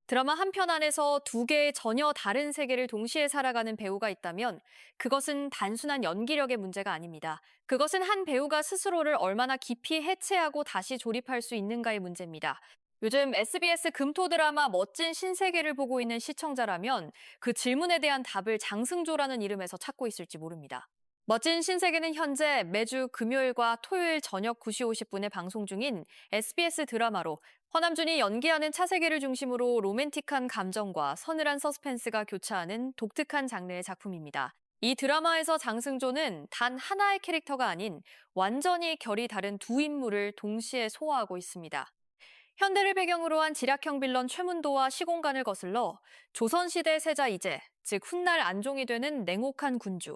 드라마 한 편 안에서 두 개의 전혀 다른 세계를 동시에 살아가는 배우가 있다면 그것은 단순한 연기력의 문제가 아닙니다. 그것은 한 배우가 스스로를 얼마나 깊이 해체하고 다시 조립할 수 있는가의 문제입니다. 요즘 SBS 금토 드라마 멋진 신세계를 보고 있는 시청자라면 그 질문에 대한 답을 장승조라는 이름에서 찾고 있을지 모릅니다. 멋진 신세계는 현재 매주 금요일과 토요일 저녁 9시 50분에 방송 중인 SBS 드라마로 허남준이 연기하는 차세계를 중심으로 로맨틱한 감정과 서늘한 서스펜스가 교차하는 독특한 장르의 작품입니다. 이 드라마에서 장승조는 단 하나의 캐릭터가 아닌 완전히 결이 다른 두 인물을 동시에 소화하고 있습니다. 현대를 배경으로 한 지략형 빌런 최문도와 시공간을 거슬러 조선시대 세자 이재, 즉 훗날 안종이 되는 냉혹한 군주.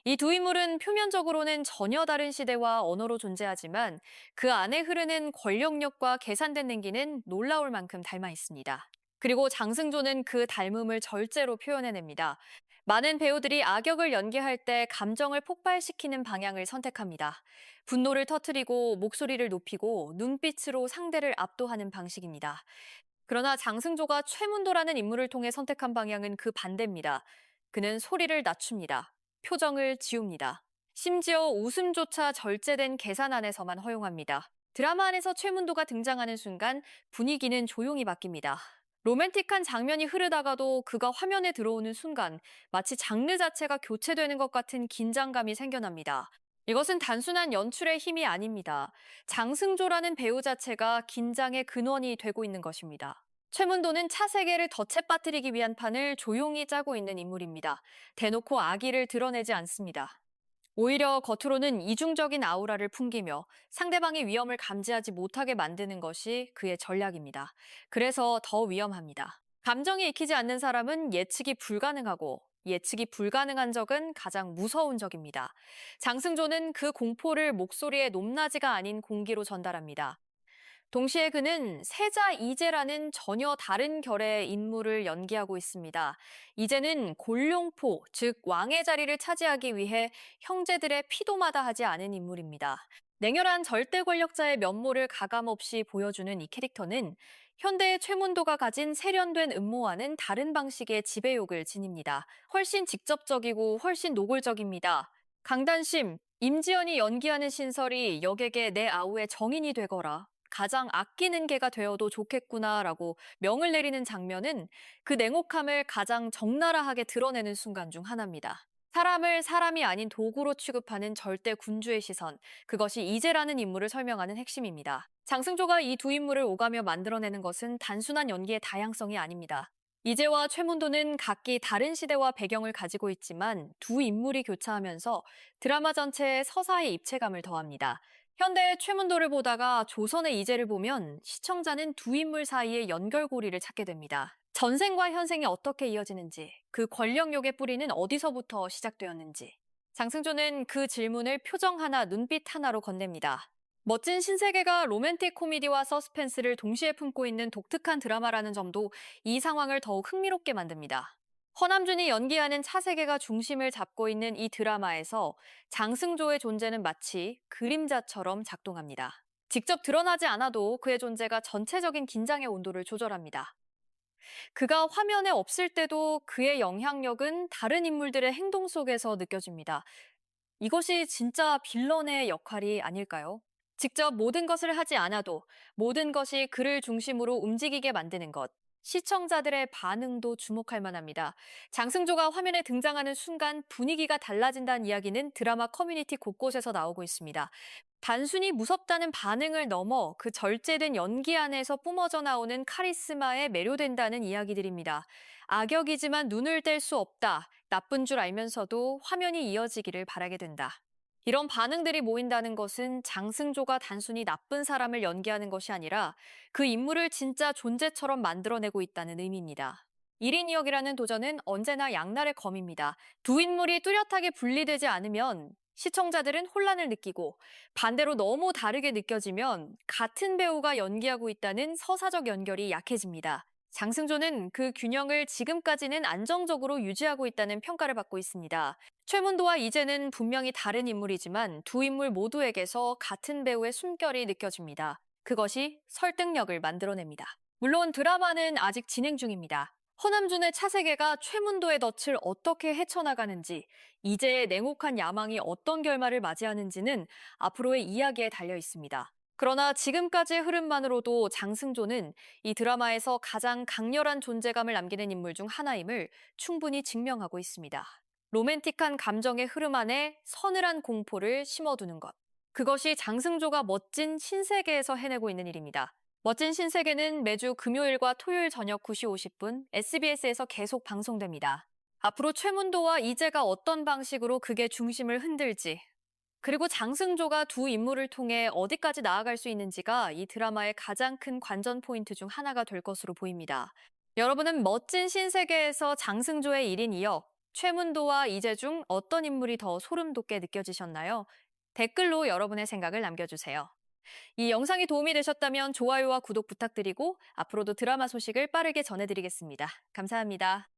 이 두 인물은 표면적으로는 전혀 다른 시대와 언어로 존재하지만 그 안에 흐르는 권력력과 계산된 냉기는 놀라울 만큼 닮아 있습니다. 그리고 장승조는 그 닮음을 절제로 표현해냅니다. 많은 배우들이 악역을 연기할 때 감정을 폭발시키는 방향을 선택합니다. 분노를 터뜨리고 목소리를 높이고 눈빛으로 상대를 압도하는 방식입니다. 그러나 장승조가 최문도라는 인물을 통해 선택한 방향은 그 반대입니다. 그는 소리를 낮춥니다. 표정을 지웁니다. 심지어 웃음조차 절제된 계산 안에서만 허용합니다. 드라마 안에서 최문도가 등장하는 순간 분위기는 조용히 바뀝니다. 로맨틱한 장면이 흐르다가도 그가 화면에 들어오는 순간 마치 장르 자체가 교체되는 것 같은 긴장감이 생겨납니다. 이것은 단순한 연출의 힘이 아닙니다. 장승조라는 배우 자체가 긴장의 근원이 되고 있는 것입니다. 최문도는 차세계를 덫에 빠뜨리기 위한 판을 조용히 짜고 있는 인물입니다. 대놓고 악의를 드러내지 않습니다. 오히려 겉으로는 이중적인 아우라를 풍기며 상대방의 위험을 감지하지 못하게 만드는 것이 그의 전략입니다. 그래서 더 위험합니다. 감정이 익히지 않는 사람은 예측이 불가능하고 예측이 불가능한 적은 가장 무서운 적입니다. 장승조는 그 공포를 목소리의 높낮이가 아닌 공기로 전달합니다. 동시에 그는 세자 이재라는 전혀 다른 결의 인물을 연기하고 있습니다. 이재는 골룡포, 즉 왕의 자리를 차지하기 위해 형제들의 피도마다 하지 않은 인물입니다. 냉혈한 절대 권력자의 면모를 가감없이 보여주는 이 캐릭터는 현대의 최문도가 가진 세련된 음모와는 다른 방식의 지배욕을 지닙니다. 훨씬 직접적이고 훨씬 노골적입니다. 강단심, 임지연이 연기하는 신설이 역에게 내 아우의 정인이 되거라. 가장 아끼는 개가 되어도 좋겠구나라고 명을 내리는 장면은 그 냉혹함을 가장 적나라하게 드러내는 순간 중 하나입니다. 사람을 사람이 아닌 도구로 취급하는 절대 군주의 시선, 그것이 이재라는 인물을 설명하는 핵심입니다. 장승조가 이 두 인물을 오가며 만들어내는 것은 단순한 연기의 다양성이 아닙니다. 이재와 최문도는 각기 다른 시대와 배경을 가지고 있지만 두 인물이 교차하면서 드라마 전체에 서사의 입체감을 더합니다. 현대의 최문도를 보다가 조선의 이재를 보면 시청자는 두 인물 사이의 연결고리를 찾게 됩니다. 전생과 현생이 어떻게 이어지는지, 그 권력욕의 뿌리는 어디서부터 시작되었는지. 장승조는 그 질문을 표정 하나, 눈빛 하나로 건넵니다. 멋진 신세계가 로맨틱 코미디와 서스펜스를 동시에 품고 있는 독특한 드라마라는 점도 이 상황을 더욱 흥미롭게 만듭니다. 허남준이 연기하는 차세계가 중심을 잡고 있는 이 드라마에서 장승조의 존재는 마치 그림자처럼 작동합니다. 직접 드러나지 않아도 그의 존재가 전체적인 긴장의 온도를 조절합니다. 그가 화면에 없을 때도 그의 영향력은 다른 인물들의 행동 속에서 느껴집니다. 이것이 진짜 빌런의 역할이 아닐까요? 직접 모든 것을 하지 않아도 모든 것이 그를 중심으로 움직이게 만드는 것. 시청자들의 반응도 주목할 만합니다. 장승조가 화면에 등장하는 순간 분위기가 달라진다는 이야기는 드라마 커뮤니티 곳곳에서 나오고 있습니다. 단순히 무섭다는 반응을 넘어 그 절제된 연기 안에서 뿜어져 나오는 카리스마에 매료된다는 이야기들입니다. 악역이지만 눈을 뗄 수 없다. 나쁜 줄 알면서도 화면이 이어지기를 바라게 된다. 이런 반응들이 모인다는 것은 장승조가 단순히 나쁜 사람을 연기하는 것이 아니라 그 인물을 진짜 존재처럼 만들어내고 있다는 의미입니다. 1인 2역이라는 도전은 언제나 양날의 검입니다. 두 인물이 뚜렷하게 분리되지 않으면 시청자들은 혼란을 느끼고 반대로 너무 다르게 느껴지면 같은 배우가 연기하고 있다는 서사적 연결이 약해집니다. 장승조는 그 균형을 지금까지는 안정적으로 유지하고 있다는 평가를 받고 있습니다. 최문도와 이재는 분명히 다른 인물이지만 두 인물 모두에게서 같은 배우의 숨결이 느껴집니다. 그것이 설득력을 만들어냅니다. 물론 드라마는 아직 진행 중입니다. 허남준의 차세계가 최문도의 덫을 어떻게 헤쳐나가는지, 이제의 냉혹한 야망이 어떤 결말을 맞이하는지는 앞으로의 이야기에 달려 있습니다. 그러나 지금까지의 흐름만으로도 장승조는 이 드라마에서 가장 강렬한 존재감을 남기는 인물 중 하나임을 충분히 증명하고 있습니다. 로맨틱한 감정의 흐름 안에 서늘한 공포를 심어두는 것. 그것이 장승조가 멋진 신세계에서 해내고 있는 일입니다. 멋진 신세계는 매주 금요일과 토요일 저녁 9시 50분 SBS에서 계속 방송됩니다. 앞으로 최문도와 이재가 어떤 방식으로 극의 중심을 흔들지, 그리고 장승조가 두 인물을 통해 어디까지 나아갈 수 있는지가 이 드라마의 가장 큰 관전 포인트 중 하나가 될 것으로 보입니다. 여러분은 멋진 신세계에서 장승조의 일인 이어 최문도와 이재 중 어떤 인물이 더 소름 돋게 느껴지셨나요? 댓글로 여러분의 생각을 남겨주세요. 이 영상이 도움이 되셨다면 좋아요와 구독 부탁드리고 앞으로도 드라마 소식을 빠르게 전해드리겠습니다. 감사합니다.